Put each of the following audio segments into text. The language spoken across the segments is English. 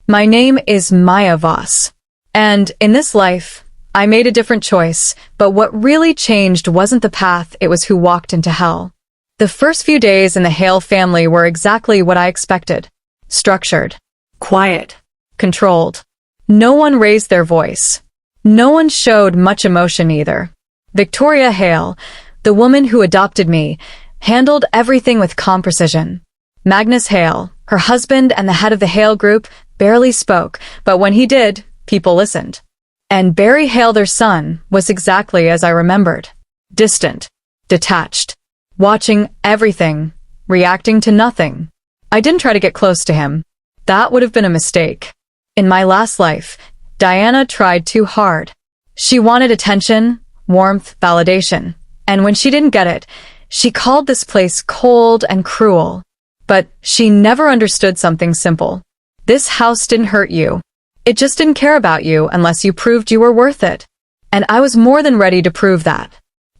My name is Maya Voss. And in this life, I made a different choice, but what really changed wasn't the path, it was who walked into hell. The first few days in the Hale family were exactly what I expected. Structured. Quiet. Controlled. No one raised their voice. No one showed much emotion either. Victoria Hale, the woman who adopted me, handled everything with calm precision. Magnus Hale, her husband and the head of the Hale group, barely spoke, but when he did, people listened. And Barry Hale, their son, was exactly as I remembered. Distant. Detached. Watching everything. Reacting to nothing. I didn't try to get close to him. That would have been a mistake. In my last life, Diana tried too hard. She wanted attention, warmth, validation. And when she didn't get it, she called this place cold and cruel. But she never understood something simple. This house didn't hurt you. It just didn't care about you unless you proved you were worth it. And I was more than ready to prove that.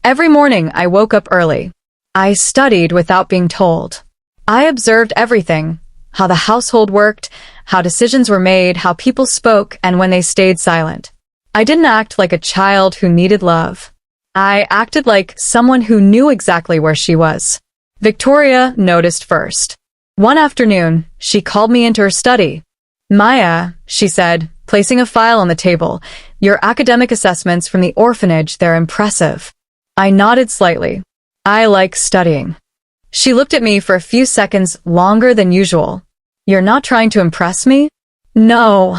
Every morning I woke up early. I studied without being told. I observed everything. How the household worked, how decisions were made, how people spoke, and when they stayed silent. I didn't act like a child who needed love. I acted like someone who knew exactly where she was. Victoria noticed first. One afternoon, she called me into her study. Maya, she said, placing a file on the table, your academic assessments from the orphanage, they're impressive. I nodded slightly. I like studying. She looked at me for a few seconds longer than usual. You're not trying to impress me? No,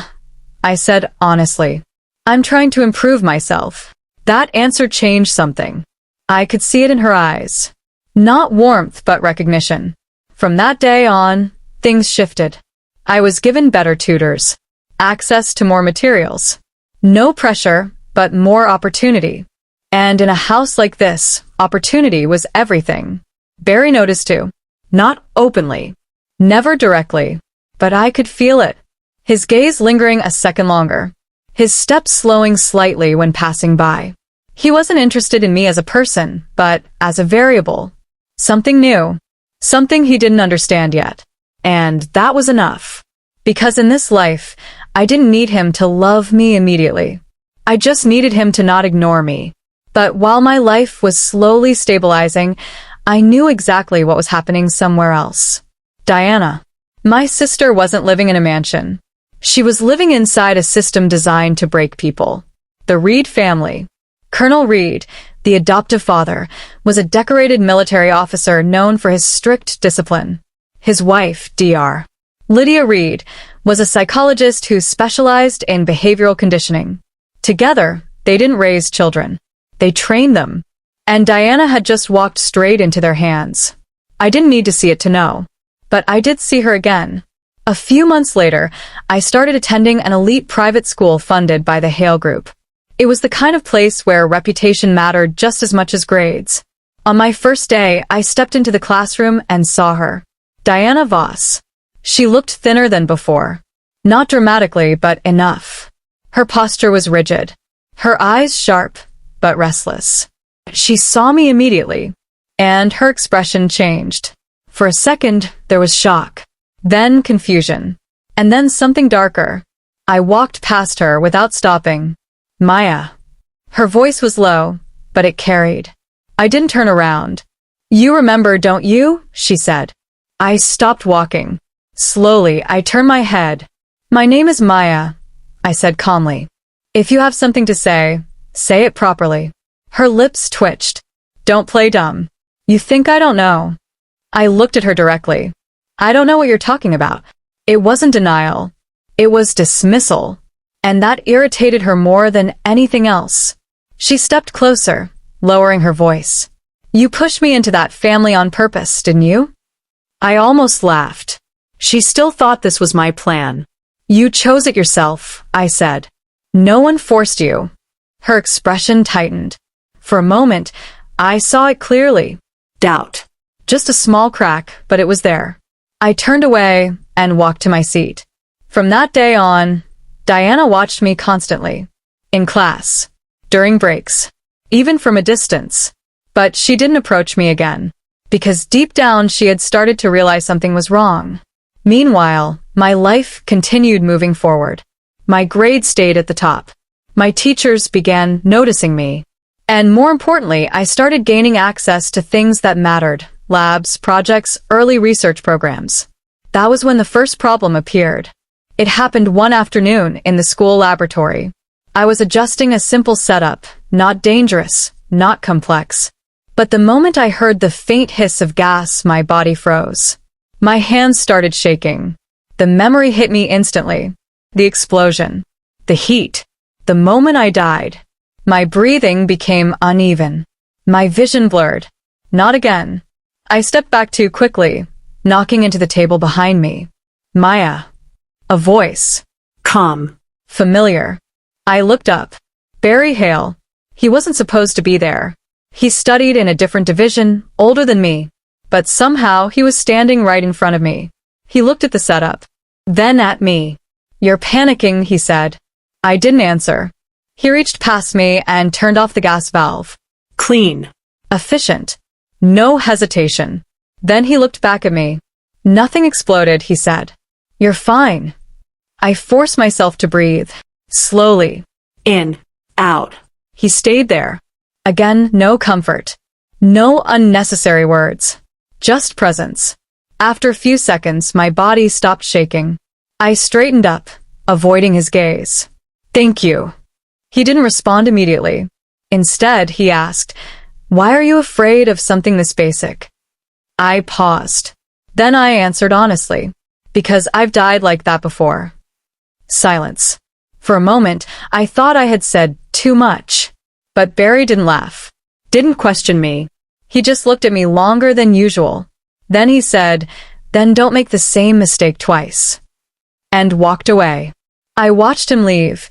I said honestly. I'm trying to improve myself. That answer changed something. I could see it in her eyes. Not warmth, but recognition. From that day on, things shifted. I was given better tutors, access to more materials. No pressure, but more opportunity. And in a house like this, opportunity was everything. Barry noticed too. Not openly. Never directly. But I could feel it. His gaze lingering a second longer. His steps slowing slightly when passing by. He wasn't interested in me as a person, but as a variable. Something new. Something he didn't understand yet. And that was enough. Because in this life, I didn't need him to love me immediately. I just needed him to not ignore me. But while my life was slowly stabilizing, I knew exactly what was happening somewhere else. Diana. My sister wasn't living in a mansion. She was living inside a system designed to break people. The Reed family. Colonel Reed, the adoptive father, was a decorated military officer known for his strict discipline. His wife, Dr. Lydia Reed, was a psychologist who specialized in behavioral conditioning. Together, they didn't raise children. They trained them. And Diana had just walked straight into their hands. I didn't need to see it to know. But I did see her again. A few months later, I started attending an elite private school funded by the Hale Group. It was the kind of place where reputation mattered just as much as grades. On my first day, I stepped into the classroom and saw her. Diana Voss. She looked thinner than before. Not dramatically, but enough. Her posture was rigid. Her eyes sharp, but restless. She saw me immediately, and her expression changed. For a second, there was shock. Then confusion. And then something darker. I walked past her without stopping. Maya. Her voice was low, but it carried. I didn't turn around. You remember, don't you? She said. I stopped walking. Slowly, I turned my head. My name is Maya, I said calmly. If you have something to say it properly. Her lips twitched. Don't play dumb. You think I don't know? I looked at her directly. I don't know what you're talking about. It wasn't denial. It was dismissal. And that irritated her more than anything else. She stepped closer, lowering her voice. You pushed me into that family on purpose, didn't you? I almost laughed. She still thought this was my plan. You chose it yourself, I said. No one forced you. Her expression tightened. For a moment, I saw it clearly. Doubt. Just a small crack, but it was there. I turned away and walked to my seat. From that day on, Diana watched me constantly. In class. During breaks. Even from a distance. But she didn't approach me again. Because deep down she had started to realize something was wrong. Meanwhile, My life continued moving forward. My grades stayed at the top. My teachers began noticing me. And more importantly, I started gaining access to things that mattered: labs, projects, early research programs. That was when the first problem appeared. It happened one afternoon in the school laboratory. I was adjusting a simple setup, not dangerous, not complex. But the moment I heard the faint hiss of gas, my body froze. My hands started shaking. The memory hit me instantly. The explosion. The heat. The moment I died. My breathing became uneven. My vision blurred. Not again. I stepped back too quickly, knocking into the table behind me. Maya. A voice. Calm. Familiar. I looked up. Barry Hale. He wasn't supposed to be there. He studied in a different division, older than me. But somehow he was standing right in front of me. He looked at the setup. Then at me. "You're panicking," he said. I didn't answer. He reached past me and turned off the gas valve. Clean. Efficient. No hesitation. Then he looked back at me. "Nothing exploded," he said. "You're fine." I forced myself to breathe. Slowly. In. Out. He stayed there. Again, no comfort. No unnecessary words. Just presence. After a few seconds, my body stopped shaking. I straightened up, avoiding his gaze. "Thank you." He didn't respond immediately. Instead, he asked, "Why are you afraid of something this basic?" I paused. Then I answered honestly, "Because I've died like that before." Silence. For a moment, I thought I had said too much. But Barry didn't laugh. Didn't question me. He just looked at me longer than usual. Then he said, "Then don't make the same mistake twice." And walked away. I watched him leave,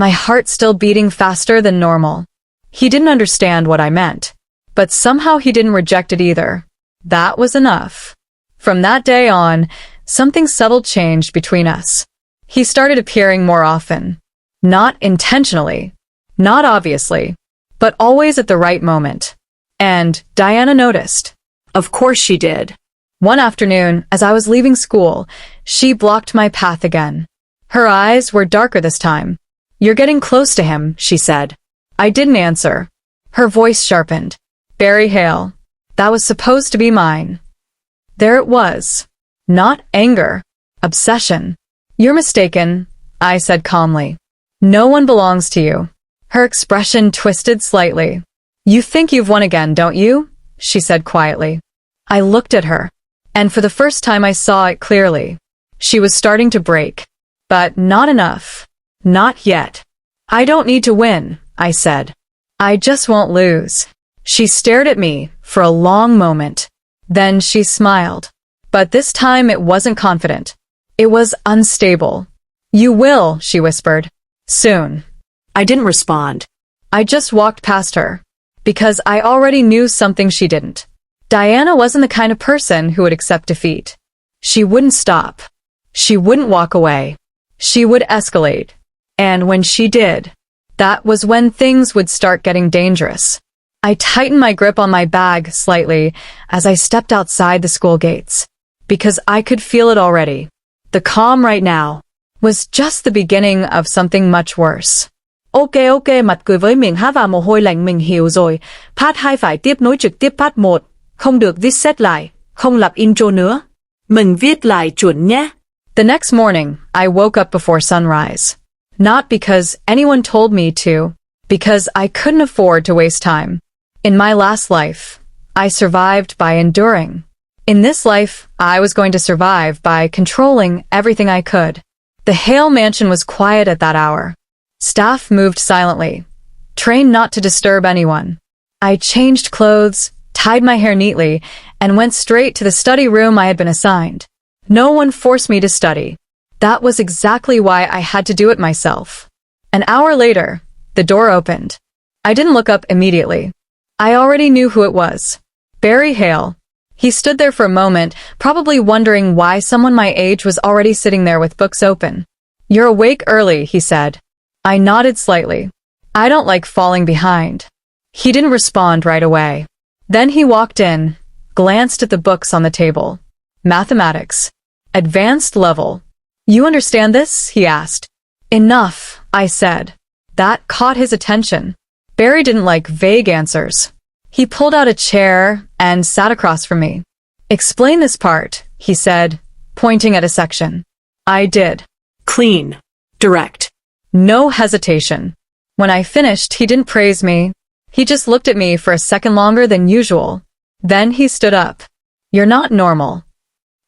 my heart still beating faster than normal. He didn't understand what I meant. But somehow he didn't reject it either. That was enough. From that day on, something subtle changed between us. He started appearing more often. Not intentionally. Not obviously. But always at the right moment. And Diana noticed. Of course she did. One afternoon, as I was leaving school, she blocked my path again. Her eyes were darker this time. "You're getting close to him," she said. I didn't answer. Her voice sharpened. "Barry Hale. That was supposed to be mine." There it was. Not anger. Obsession. "You're mistaken," I said calmly. "No one belongs to you." Her expression twisted slightly. "You think you've won again, don't you?" she said quietly. I looked at her. And for the first time I saw it clearly. She was starting to break. But not enough. Not yet. "I don't need to win," I said. "I just won't lose." She stared at me for a long moment. Then she smiled. But this time it wasn't confident. It was unstable. "You will," she whispered. "Soon." I didn't respond. I just walked past her. Because I already knew something she didn't. Diana wasn't the kind of person who would accept defeat. She wouldn't stop. She wouldn't walk away. She would escalate. And when she did, that was when things would start getting dangerous. I tightened my grip on my bag slightly as I stepped outside the school gates. Because I could feel it already. The calm right now was just the beginning of something much worse. Ok, mặt cười với miệng há và mồ hôi lạnh mình hiểu rồi. Part 2 phải tiếp nối trực tiếp part 1. Không được viết set lại, không lặp intro nữa. Mình viết lại chuẩn nhé. The next morning, I woke up before sunrise. Not because anyone told me to, because I couldn't afford to waste time. In my last life, I survived by enduring. In this life, I was going to survive by controlling everything I could. The Hale mansion was quiet at that hour. Staff moved silently, trained not to disturb anyone. I changed clothes, tied my hair neatly, and went straight to the study room I had been assigned. No one forced me to study. That was exactly why I had to do it myself. An hour later, the door opened. I didn't look up immediately. I already knew who it was. Barry Hale. He stood there for a moment, probably wondering why someone my age was already sitting there with books open. "You're awake early," he said. I nodded slightly. I don't like falling behind. He didn't respond right away. Then he walked in, glanced at the books on the table. Mathematics. Advanced level. You understand this? He asked. Enough, I said. That caught his attention. Barry didn't like vague answers. He pulled out a chair and sat across from me. Explain this part, he said, pointing at a section. I did. Clean. Direct. No hesitation. When I finished, he didn't praise me. He just looked at me for a second longer than usual. Then he stood up. You're not normal.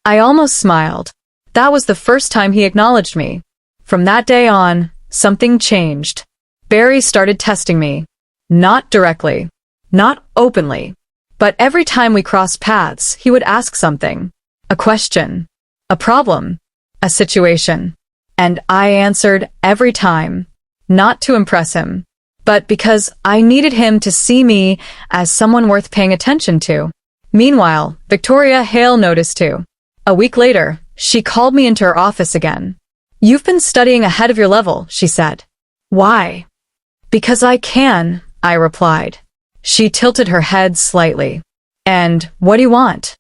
I almost smiled. That was the first time he acknowledged me. From that day on, something changed. Barry started testing me. Not directly. Not openly. But every time we crossed paths, he would ask something. A question. A problem. A situation. And I answered every time. Not to impress him, but because I needed him to see me as someone worth paying attention to. Meanwhile, Victoria Hale noticed too. A week later, she called me into her office again. You've been studying ahead of your level, she said. Why? Because I can, I replied. She tilted her head slightly. And what do you want?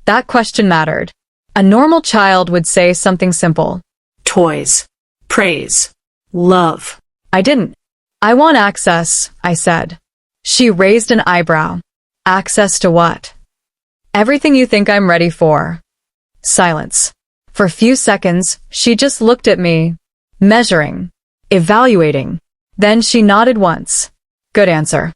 That question mattered. A normal child would say something simple. Toys. Praise. Love. I didn't. I want access, I said. She raised an eyebrow. Access to what? Everything you think I'm ready for. Silence. For a few seconds, she just looked at me, measuring, evaluating. Then she nodded once. Good answer.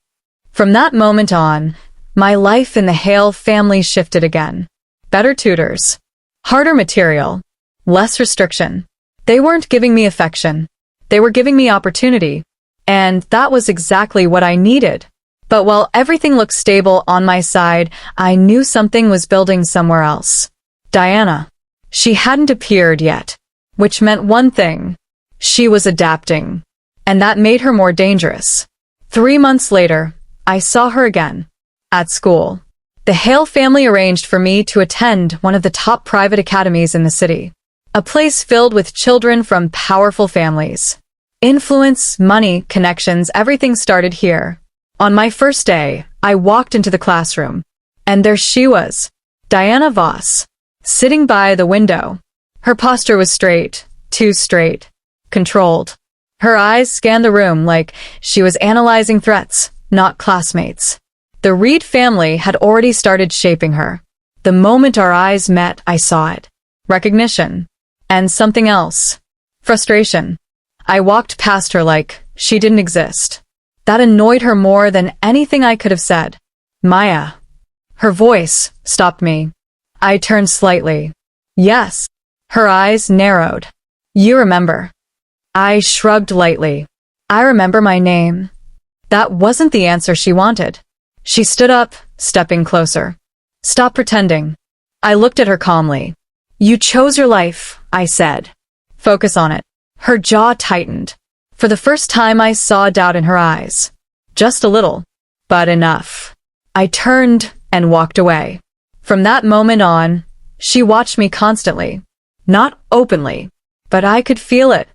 From that moment on, my life in the Hale family shifted again. Better tutors. Harder material. Less restriction. They weren't giving me affection. They were giving me opportunity. And that was exactly what I needed. But while everything looked stable on my side, I knew something was building somewhere else. Diana. She hadn't appeared yet. Which meant one thing. She was adapting. And that made her more dangerous. 3 months later, I saw her again. At school. The Hale family arranged for me to attend one of the top private academies in the city. A place filled with children from powerful families. Influence, money, connections, everything started here. On my first day, I walked into the classroom. And there she was, Diana Voss, sitting by the window. Her posture was straight, too straight, controlled. Her eyes scanned the room like she was analyzing threats, not classmates. The Reed family had already started shaping her. The moment our eyes met, I saw it. Recognition. And something else. Frustration. I walked past her like she didn't exist. That annoyed her more than anything I could have said. Maya. Her voice stopped me. I turned slightly. Yes. Her eyes narrowed. You remember. I shrugged lightly. I remember my name. That wasn't the answer she wanted. She stood up, stepping closer. Stop pretending. I looked at her calmly. You chose your life, I said. Focus on it. Her jaw tightened. For the first time I saw doubt in her eyes. Just a little. But enough. I turned and walked away. From that moment on, she watched me constantly. Not openly, but I could feel it.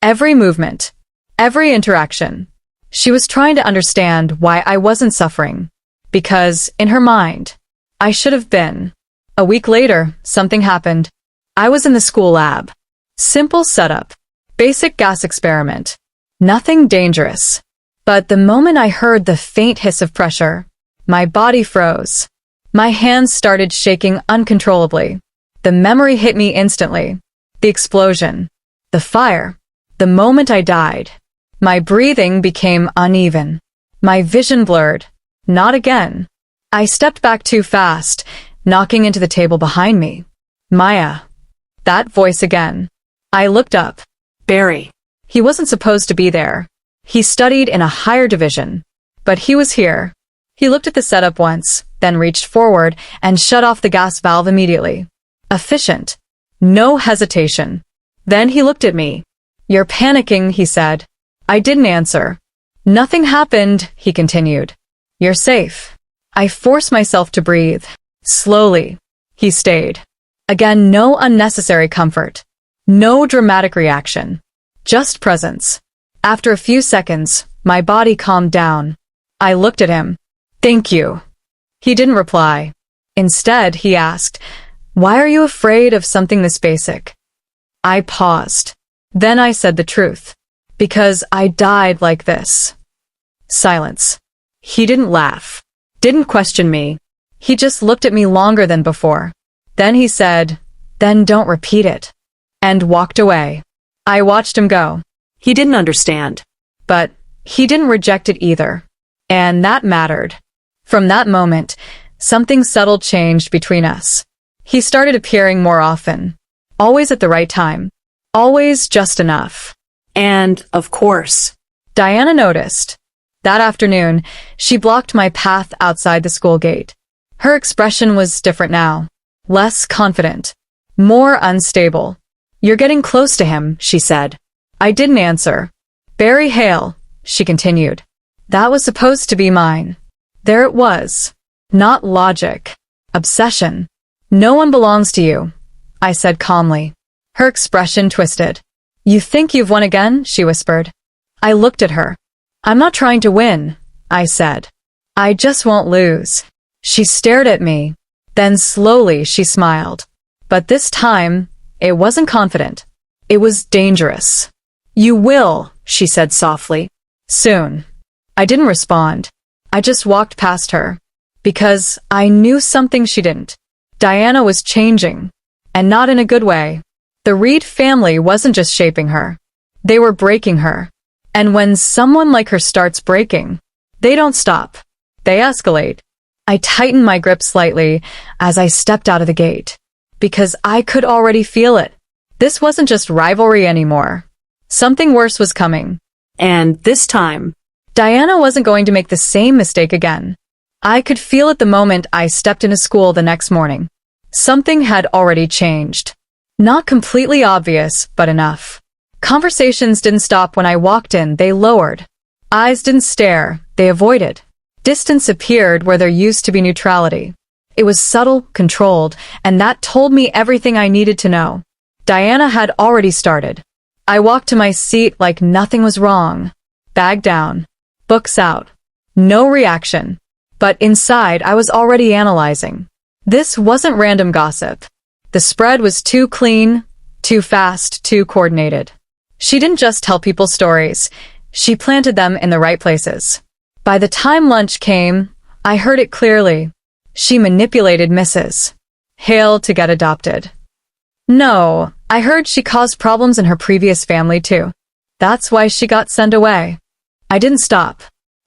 Every movement. Every interaction. She was trying to understand why I wasn't suffering. Because, in her mind, I should have been. A week later, something happened. I was in the school lab. Simple setup. Basic gas experiment. Nothing dangerous. But the moment I heard the faint hiss of pressure, my body froze. My hands started shaking uncontrollably. The memory hit me instantly. The explosion. The fire. The moment I died. My breathing became uneven. My vision blurred. Not again. I stepped back too fast, knocking into the table behind me. Maya. That voice again. I looked up. Barry. He wasn't supposed to be there. He studied in a higher division. But he was here. He looked at the setup once, then reached forward and shut off the gas valve immediately. Efficient. No hesitation. Then he looked at me. You're panicking, he said. I didn't answer. Nothing happened, he continued. You're safe. I forced myself to breathe. Slowly. He stayed. Again, no unnecessary comfort. No dramatic reaction. Just presence. After a few seconds, my body calmed down. I looked at him. Thank you. He didn't reply. Instead, he asked, why are you afraid of something this basic? I paused. Then I said the truth. Because I died like this. Silence. He didn't laugh. Didn't question me. He just looked at me longer than before. Then he said, "Then don't repeat it." And walked away. I watched him go. He didn't understand. But he didn't reject it either. And that mattered. From that moment, something subtle changed between us. He started appearing more often. Always at the right time. Always just enough. And, of course, Diana noticed. That afternoon, she blocked my path outside the school gate. Her expression was different now. Less confident. More unstable. "You're getting close to him," she said. I didn't answer. "Barry Hale," she continued. "That was supposed to be mine." There it was. Not logic. Obsession. "No one belongs to you," I said calmly. Her expression twisted. "You think you've won again?" she whispered. I looked at her. "I'm not trying to win," I said. "I just won't lose." She stared at me. Then slowly she smiled. But this time, it wasn't confident. It was dangerous. "You will," she said softly. "Soon." I didn't respond. I just walked past her. Because I knew something she didn't. Diana was changing. And not in a good way. The Reed family wasn't just shaping her. They were breaking her. And when someone like her starts breaking, they don't stop. They escalate. I tightened my grip slightly as I stepped out of the gate. Because I could already feel it. This wasn't just rivalry anymore. Something worse was coming. And this time, Diana wasn't going to make the same mistake again. I could feel it the moment I stepped into school the next morning. Something had already changed. Not completely obvious, but enough. Conversations didn't stop when I walked in, they lowered. Eyes didn't stare, they avoided. Distance appeared where there used to be neutrality. It was subtle, controlled, and that told me everything I needed to know. Diana had already started. I walked to my seat like nothing was wrong. Bag down. Books out. No reaction. But inside, I was already analyzing. This wasn't random gossip. The spread was too clean, too fast, too coordinated. She didn't just tell people stories. She planted them in the right places. By the time lunch came, I heard it clearly. She manipulated Mrs. Hale to get adopted. No, I heard she caused problems in her previous family too. That's why she got sent away. I didn't stop.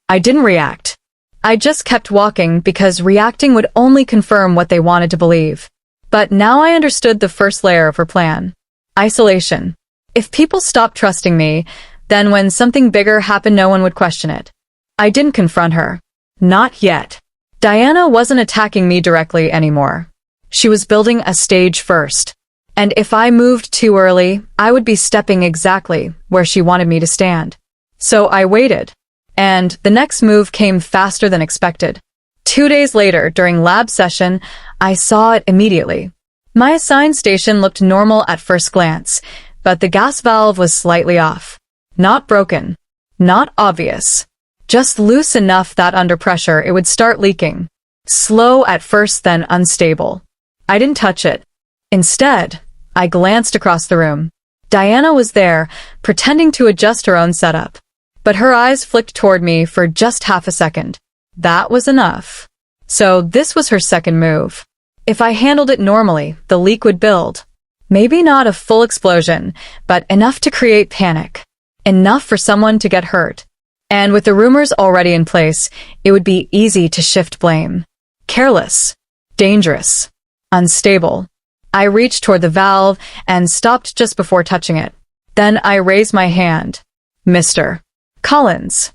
I didn't react. I just kept walking because reacting would only confirm what they wanted to believe. But now I understood the first layer of her plan. Isolation. If people stopped trusting me, then when something bigger happened no one would question it. I didn't confront her. Not yet. Diana wasn't attacking me directly anymore. She was building a stage first. And if I moved too early, I would be stepping exactly where she wanted me to stand. So I waited. And the next move came faster than expected. 2 days later, during lab session, I saw it immediately. My assigned station looked normal at first glance, but the gas valve was slightly off. Not broken. Not obvious. Just loose enough that under pressure it would start leaking. Slow at first, then unstable. I didn't touch it. Instead, I glanced across the room. Diana was there, pretending to adjust her own setup. But her eyes flicked toward me for just half a second. That was enough. So this was her second move. If I handled it normally, the leak would build. Maybe not a full explosion, but enough to create panic. Enough for someone to get hurt. And with the rumors already in place, it would be easy to shift blame. Careless. Dangerous. Unstable. I reached toward the valve and stopped just before touching it. Then I raised my hand. "Mr. Collins."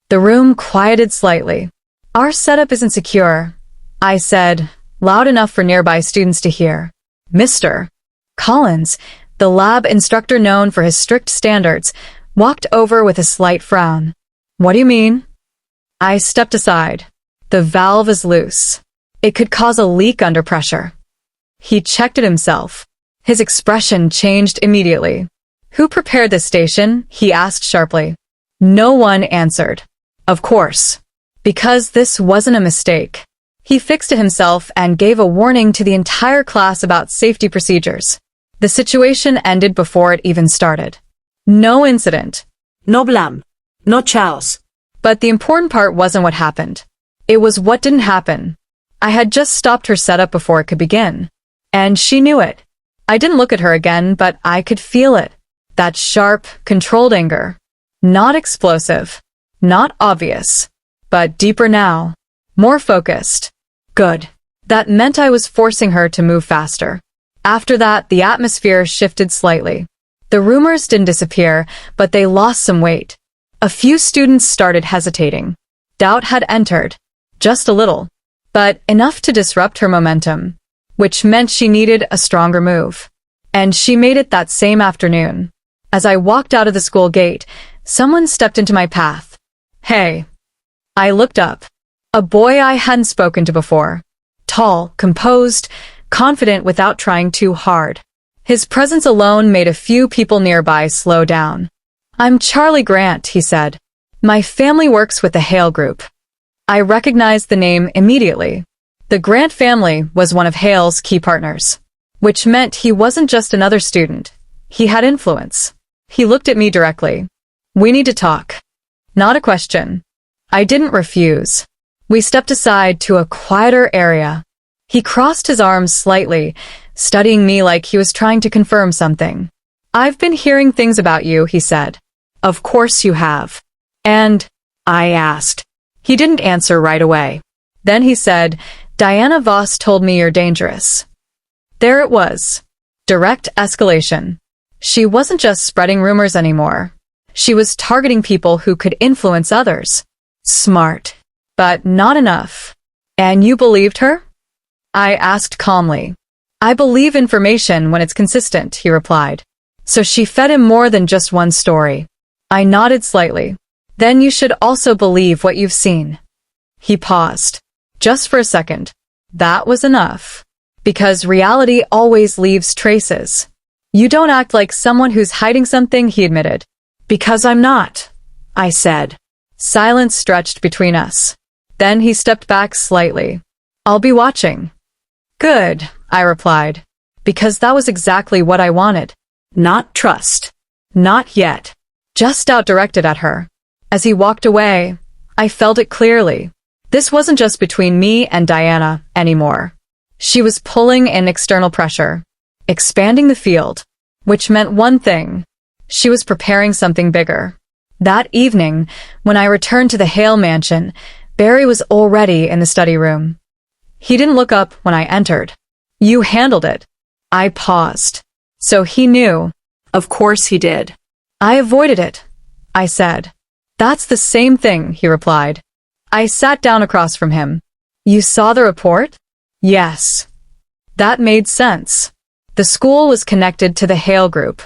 The room quieted slightly. "Our setup isn't secure," I said, loud enough for nearby students to hear. Mr. Collins, the lab instructor known for his strict standards, walked over with a slight frown. "What do you mean?" I stepped aside. "The valve is loose. It could cause a leak under pressure." He checked it himself. His expression changed immediately. "Who prepared this station?" he asked sharply. No one answered. Of course. Because this wasn't a mistake. He fixed it himself and gave a warning to the entire class about safety procedures. The situation ended before it even started. No incident. No blame. No chaos. But the important part wasn't what happened. It was what didn't happen. I had just stopped her setup before it could begin. And she knew it. I didn't look at her again, but I could feel it. That sharp, controlled anger. Not explosive. Not obvious. But deeper now. More focused. Good. That meant I was forcing her to move faster. After that, the atmosphere shifted slightly. The rumors didn't disappear, but they lost some weight. A few students started hesitating. Doubt had entered. Just a little. But enough to disrupt her momentum. Which meant she needed a stronger move. And she made it that same afternoon. As I walked out of the school gate, someone stepped into my path. Hey. I looked up. A boy I hadn't spoken to before. Tall, composed, confident without trying too hard. His presence alone made a few people nearby slow down. I'm Charlie Grant, he said. My family works with the Hale Group. I recognized the name immediately. The Grant family was one of Hale's key partners, which meant he wasn't just another student. He had influence. He looked at me directly. We need to talk. Not a question. I didn't refuse. We stepped aside to a quieter area. He crossed his arms slightly, studying me like he was trying to confirm something. I've been hearing things about you, he said. Of course you have. And I asked. He didn't answer right away. Then he said, Diana Voss told me you're dangerous. There it was. Direct escalation. She wasn't just spreading rumors anymore. She was targeting people who could influence others. Smart. But not enough. And you believed her? I asked calmly. I believe information when it's consistent, he replied. So she fed him more than just one story. I nodded slightly. Then you should also believe what you've seen. He paused. Just for a second. That was enough. Because reality always leaves traces. You don't act like someone who's hiding something, he admitted. Because I'm not, I said. Silence stretched between us. Then he stepped back slightly. I'll be watching. Good, I replied. Because that was exactly what I wanted. Not trust. Not yet. Just directed at her. As he walked away, I felt it clearly. This wasn't just between me and Diana anymore. She was pulling in external pressure, expanding the field, which meant one thing. She was preparing something bigger. That evening, when I returned to the Hale mansion, Barry was already in the study room. He didn't look up when I entered. You handled it. I paused. So he knew. Of course he did. I avoided it, I said. That's the same thing, he replied. I sat down across from him. You saw the report? Yes. That made sense. The school was connected to the Hale Group.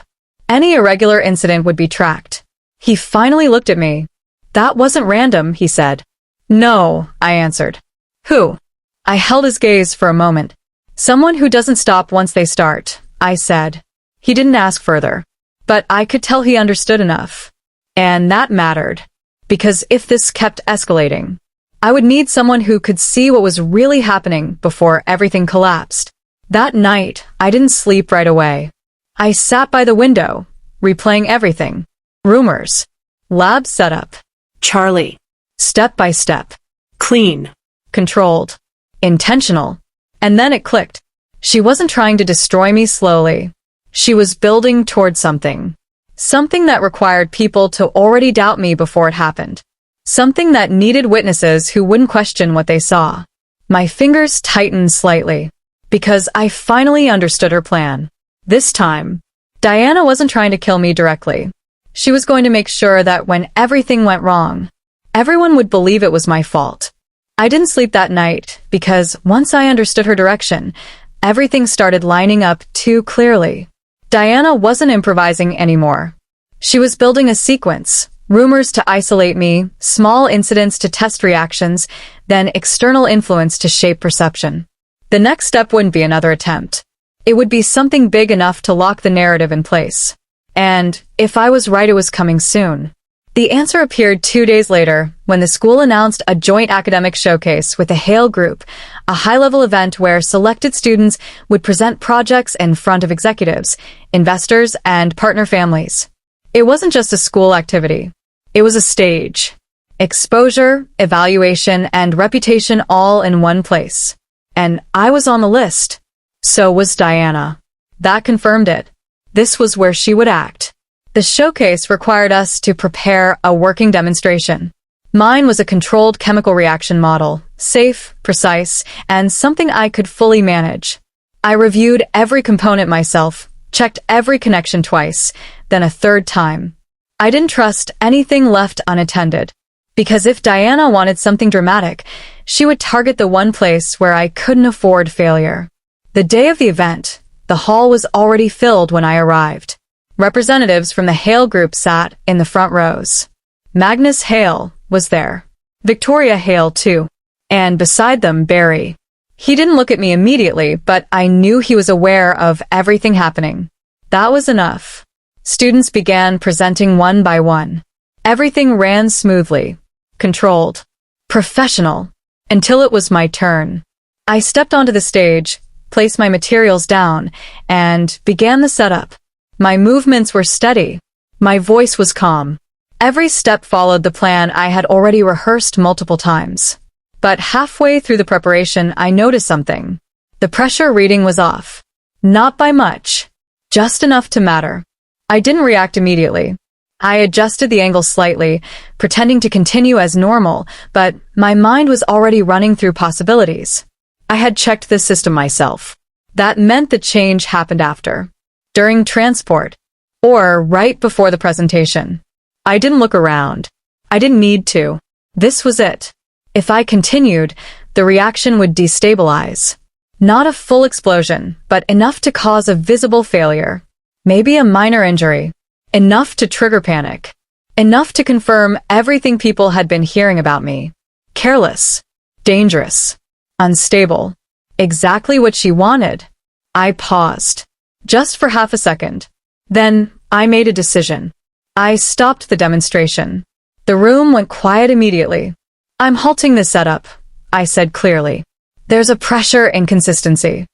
Any irregular incident would be tracked. He finally looked at me. That wasn't random, he said. No, I answered. Who? I held his gaze for a moment. Someone who doesn't stop once they start, I said. He didn't ask further. But I could tell he understood enough. And that mattered. Because if this kept escalating, I would need someone who could see what was really happening before everything collapsed. That night, I didn't sleep right away. I sat by the window, replaying everything. Rumors. Lab setup. Charlie. Step by step. Clean. Controlled. Intentional. And then it clicked. She wasn't trying to destroy me slowly. She was building toward something. Something that required people to already doubt me before it happened. Something that needed witnesses who wouldn't question what they saw. My fingers tightened slightly. Because I finally understood her plan. This time, Diana wasn't trying to kill me directly. She was going to make sure that when everything went wrong, everyone would believe it was my fault. I didn't sleep that night because once I understood her direction, everything started lining up too clearly. Diana wasn't improvising anymore. She was building a sequence, rumors to isolate me, small incidents to test reactions, then external influence to shape perception. The next step wouldn't be another attempt. It would be something big enough to lock the narrative in place. And if I was right, it was coming soon. The answer appeared 2 days later, when the school announced a joint academic showcase with the Hale Group, a high-level event where selected students would present projects in front of executives, investors, and partner families. It wasn't just a school activity. It was a stage. Exposure, evaluation, and reputation all in one place. And I was on the list. So was Diana. That confirmed it. This was where she would act. The showcase required us to prepare a working demonstration. Mine was a controlled chemical reaction model, safe, precise, and something I could fully manage. I reviewed every component myself, checked every connection twice, then a third time. I didn't trust anything left unattended, because if Diana wanted something dramatic, she would target the one place where I couldn't afford failure. The day of the event, the hall was already filled when I arrived. Representatives from the Hale Group sat in the front rows. Magnus Hale was there. Victoria Hale, too. And beside them, Barry. He didn't look at me immediately, but I knew he was aware of everything happening. That was enough. Students began presenting one by one. Everything ran smoothly, controlled, professional, until it was my turn. I stepped onto the stage, placed my materials down, and began the setup. My movements were steady. My voice was calm. Every step followed the plan I had already rehearsed multiple times. But halfway through the preparation, I noticed something. The pressure reading was off. Not by much. Just enough to matter. I didn't react immediately. I adjusted the angle slightly, pretending to continue as normal, but my mind was already running through possibilities. I had checked this system myself. That meant the change happened after. During transport. Or right before the presentation. I didn't look around. I didn't need to. This was it. If I continued, the reaction would destabilize. Not a full explosion, but enough to cause a visible failure. Maybe a minor injury. Enough to trigger panic. Enough to confirm everything people had been hearing about me. Careless. Dangerous. Unstable. Exactly what she wanted. I paused. Just for half a second. Then, I made a decision. I stopped the demonstration. The room went quiet immediately. I'm halting the setup, I said clearly. There's a pressure inconsistency.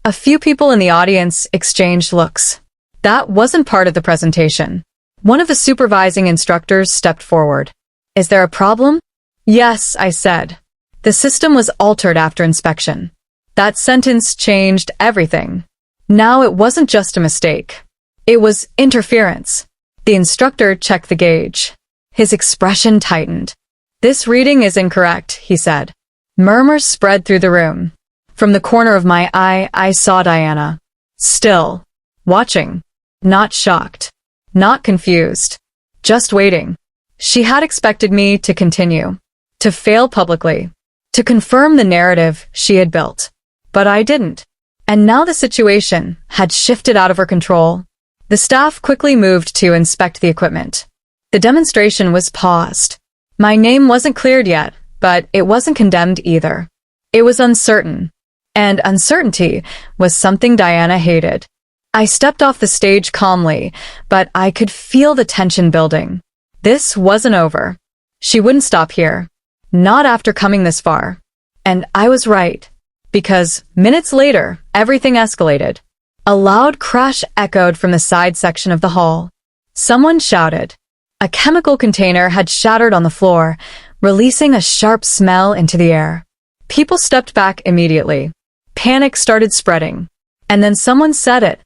A few people in the audience exchanged looks. That wasn't part of the presentation. One of the supervising instructors stepped forward. Is there a problem? Yes, I said. The system was altered after inspection. That sentence changed everything. Now it wasn't just a mistake. It was interference. The instructor checked the gauge. His expression tightened. This reading is incorrect, he said. Murmurs spread through the room. From the corner of my eye, I saw Diana. Still. Watching. Not shocked. Not confused. Just waiting. She had expected me to continue. To fail publicly. To confirm the narrative she had built. But I didn't. And now the situation had shifted out of her control. The staff quickly moved to inspect the equipment. The demonstration was paused. My name wasn't cleared yet, but it wasn't condemned either. It was uncertain. And uncertainty was something Diana hated. I stepped off the stage calmly, but I could feel the tension building. This wasn't over. She wouldn't stop here. Not after coming this far. And I was right. Because minutes later, everything escalated. A loud crash echoed from the side section of the hall. Someone shouted. A chemical container had shattered on the floor, releasing a sharp smell into the air. People stepped back immediately. Panic started spreading. And then someone said it.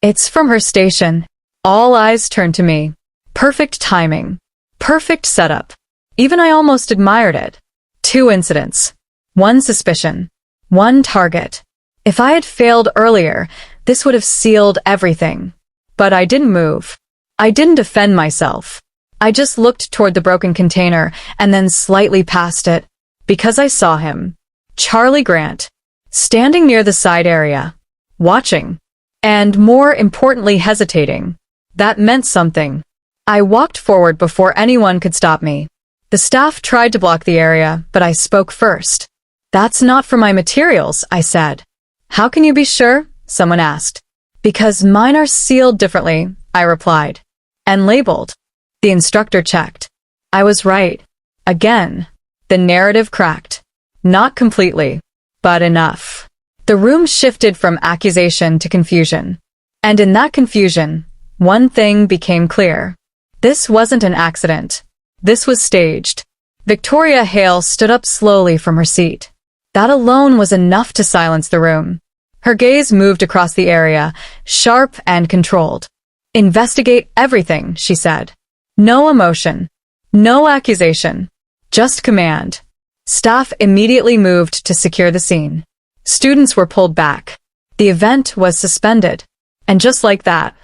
It's from her station. All eyes turned to me. Perfect timing. Perfect setup. Even I almost admired it. 2 incidents. 1 suspicion. 1 target. If I had failed earlier, this would have sealed everything. But I didn't move. I didn't defend myself. I just looked toward the broken container and then slightly past it, because I saw him. Charlie Grant. Standing near the side area. Watching. And more importantly, hesitating. That meant something. I walked forward before anyone could stop me. The staff tried to block the area, but I spoke first. That's not for my materials, I said. How can you be sure? Someone asked. Because mine are sealed differently, I replied. And labeled. The instructor checked. I was right. Again, the narrative cracked. Not completely, but enough. The room shifted from accusation to confusion. And in that confusion, one thing became clear. This wasn't an accident. This was staged. Victoria Hale stood up slowly from her seat. That alone was enough to silence the room. Her gaze moved across the area, sharp and controlled. "Investigate everything," she said. "No emotion. No accusation. Just command." Staff immediately moved to secure the scene. Students were pulled back. The event was suspended. And just like that,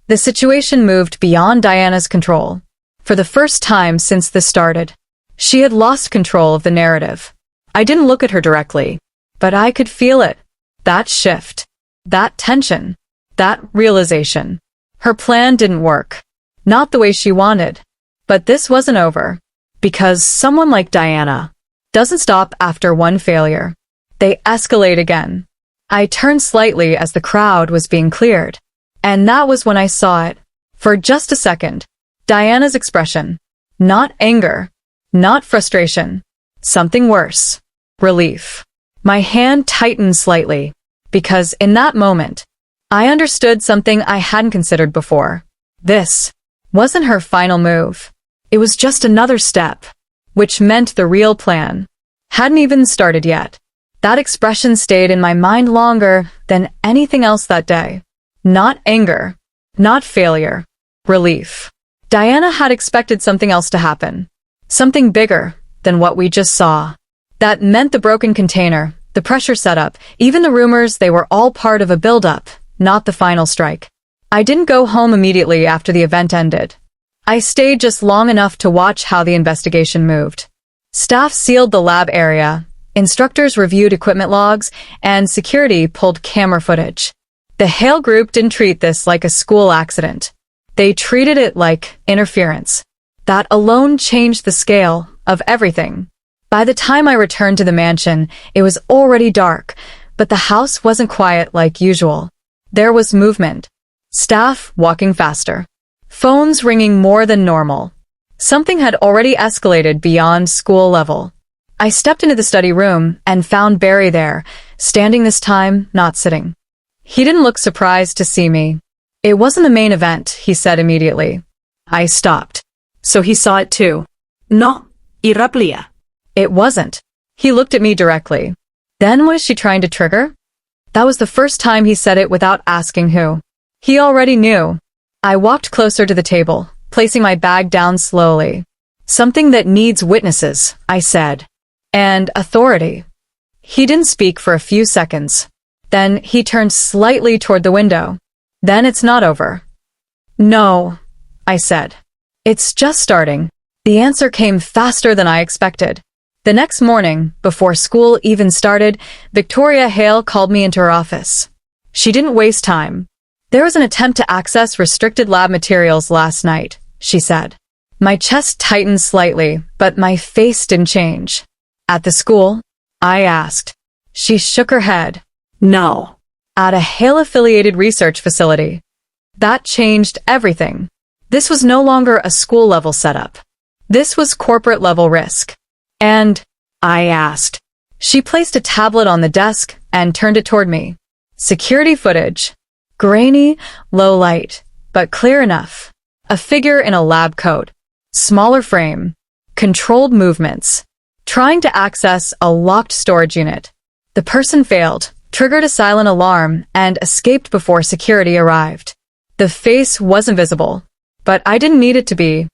the situation moved beyond Diana's control. For the first time since this started, she had lost control of the narrative. I didn't look at her directly, but I could feel it. That shift, that tension, that realization. Her plan didn't work. Not the way she wanted. But this wasn't over. Because someone like Diana doesn't stop after one failure. They escalate again. I turned slightly as the crowd was being cleared. And that was when I saw it. For just a second, Diana's expression. Not anger. Not frustration. Something worse. Relief. My hand tightened slightly. Because in that moment, I understood something I hadn't considered before. This wasn't her final move. It was just another step. Which meant the real plan hadn't even started yet. That expression stayed in my mind longer than anything else that day. Not anger. Not failure. Relief. Diana had expected something else to happen. Something bigger than what we just saw. That meant the broken container, the pressure setup, even the rumors, they were all part of a build-up, not the final strike. I didn't go home immediately after the event ended. I stayed just long enough to watch how the investigation moved. Staff sealed the lab area, instructors reviewed equipment logs, and security pulled camera footage. The Hale group didn't treat this like a school accident. They treated it like interference. That alone changed the scale of everything. By the time I returned to the mansion, it was already dark, but the house wasn't quiet like usual. There was movement. Staff walking faster. Phones ringing more than normal. Something had already escalated beyond school level. I stepped into the study room and found Barry there, standing this time, not sitting. He didn't look surprised to see me. "It wasn't the main event," he said immediately. I stopped. So he saw it too. No, irraplia. It wasn't. He looked at me directly. Then was she trying to trigger? That was the first time he said it without asking who. He already knew. I walked closer to the table, placing my bag down slowly. "Something that needs witnesses," I said. "And authority." He didn't speak for a few seconds. Then he turned slightly toward the window. "Then it's not over." "No," I said. "It's just starting." The answer came faster than I expected. The next morning, before school even started, Victoria Hale called me into her office. She didn't waste time. "There was an attempt to access restricted lab materials last night," she said. My chest tightened slightly, but my face didn't change. "At the school?" I asked. She shook her head. No. At a Hale-affiliated research facility. That changed everything. This was no longer a school-level setup. This was corporate-level risk. "And?" I asked. She placed a tablet on the desk and turned it toward me. Security footage. Grainy, low light, but clear enough. A figure in a lab coat. Smaller frame. Controlled movements. Trying to access a locked storage unit. The person failed, triggered a silent alarm, and escaped before security arrived. The face wasn't visible, but I didn't need it to be.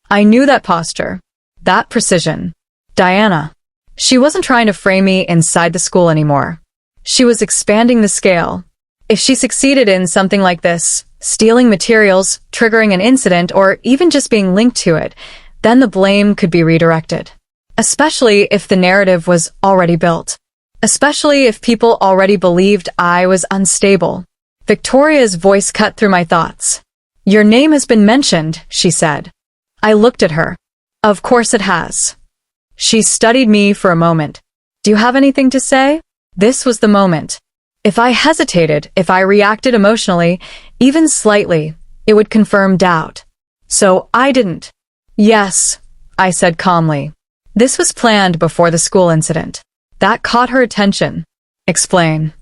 I knew that posture. That precision. Diana. She wasn't trying to frame me inside the school anymore. She was expanding the scale. If she succeeded in something like this, stealing materials, triggering an incident, or even just being linked to it, then the blame could be redirected. Especially if the narrative was already built. Especially if people already believed I was unstable. Victoria's voice cut through my thoughts. "Your name has been mentioned," she said. I looked at her. Of course it has. She studied me for a moment. "Do you have anything to say?" This was the moment. If I hesitated, if I reacted emotionally, even slightly, it would confirm doubt. So I didn't. "Yes," I said calmly. This was planned before the school incident. That caught her attention. Explain.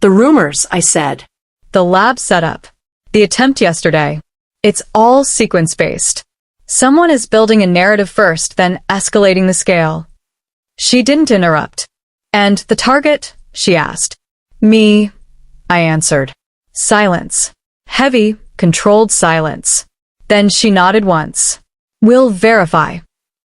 The rumors, I said. The lab setup. The attempt yesterday. It's all sequence-based. Someone is building a narrative first, then escalating the scale. She didn't interrupt. And the target? She asked. Me, I answered. Silence. Heavy, controlled silence. Then she nodded once. We'll verify.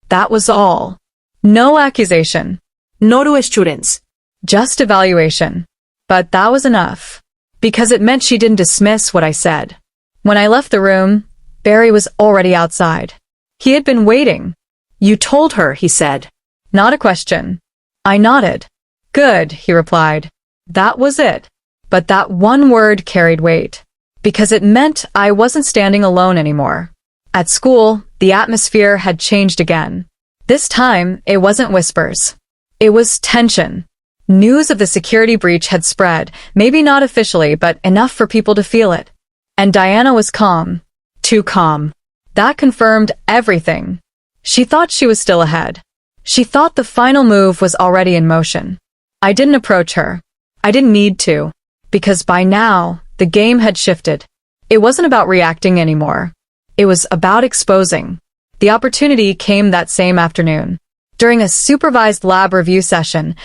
That was all. No accusation. No to students. Just evaluation. But that was enough. Because it meant she didn't dismiss what I said. When I left the room, Barry was already outside. He had been waiting. You told her, he said. Not a question. I nodded. Good, he replied. That was it. But that one word carried weight. Because it meant I wasn't standing alone anymore. At school, the atmosphere had changed again. This time, it wasn't whispers. It was tension. News of the security breach had spread, maybe not officially, but enough for people to feel it. And Diana was calm. Too calm. That confirmed everything. She thought she was still ahead. She thought the final move was already in motion. I didn't approach her. I didn't need to. Because by now, the game had shifted. It wasn't about reacting anymore. It was about exposing. The opportunity came that same afternoon. During a supervised lab review session,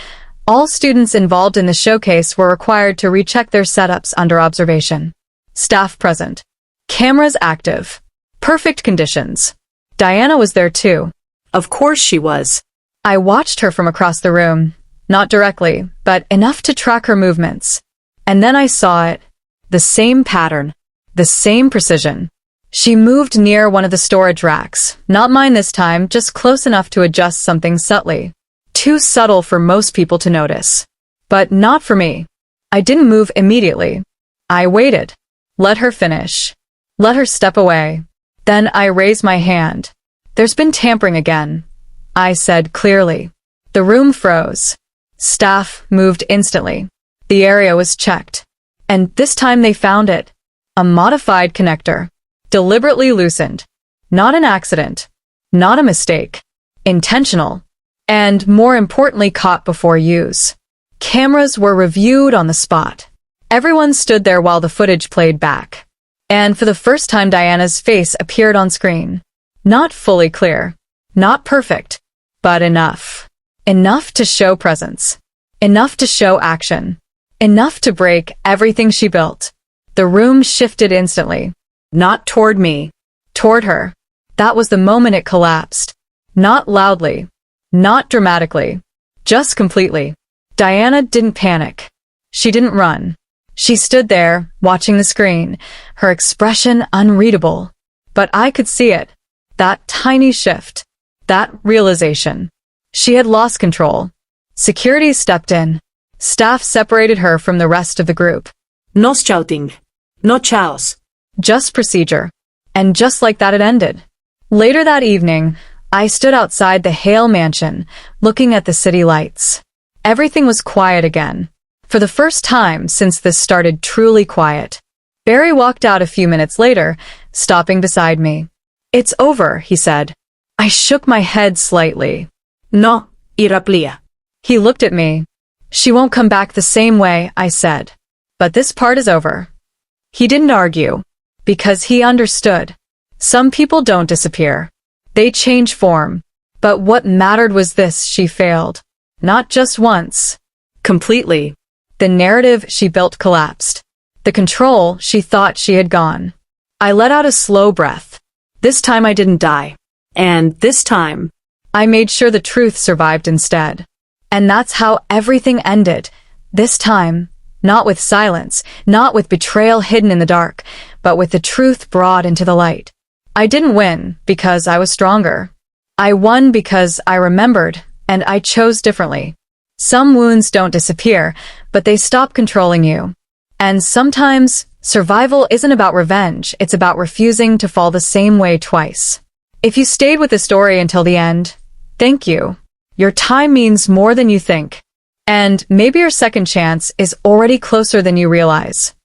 all students involved in the showcase were required to recheck their setups under observation. Staff present. Cameras active. Perfect conditions. Diana was there too. Of course she was. I watched her from across the room. Not directly, but enough to track her movements. And then I saw it. The same pattern. The same precision. She moved near one of the storage racks. Not mine this time, just close enough to adjust something subtly. Too subtle for most people to notice. But not for me. I didn't move immediately. I waited. Let her finish. Let her step away. Then I raised my hand. There's been tampering again, I said clearly. The room froze. Staff moved instantly. The area was checked. And this time they found it. A modified connector. Deliberately loosened. Not an accident. Not a mistake. Intentional. And more importantly, caught before use. Cameras were reviewed on the spot. Everyone stood there while the footage played back. And for the first time, Diana's face appeared on screen. Not fully clear. Not perfect. But enough. Enough to show presence. Enough to show action. Enough to break everything she built. The room shifted instantly. Not toward me. Toward her. That was the moment it collapsed. Not loudly. Not dramatically. Just completely. Diana didn't panic. She didn't run. She stood there, watching the screen, her expression unreadable. But I could see it. That tiny shift. That realization. She had lost control. Security stepped in. Staff separated her from the rest of the group. No shouting. No chows. Just procedure. And just like that it ended. Later that evening, I stood outside the Hale mansion, looking at the city lights. Everything was quiet again. For the first time since this started truly quiet. Barry walked out a few minutes later, stopping beside me. It's over, he said. I shook my head slightly. No, Iraplia. He looked at me. She won't come back the same way, I said. But this part is over. He didn't argue. Because he understood. Some people don't disappear. They change form. But what mattered was this: she failed. Not just once. Completely. The narrative she built collapsed. The control she thought she had gone. I let out a slow breath. This time I didn't die. And this time, I made sure the truth survived instead. And that's how everything ended. This time, not with silence, not with betrayal hidden in the dark, but with the truth brought into the light. I didn't win because I was stronger. I won because I remembered, and I chose differently. Some wounds don't disappear, but they stop controlling you. And sometimes, survival isn't about revenge, it's about refusing to fall the same way twice. If you stayed with the story until the end, thank you. Your time means more than you think. And maybe your second chance is already closer than you realize.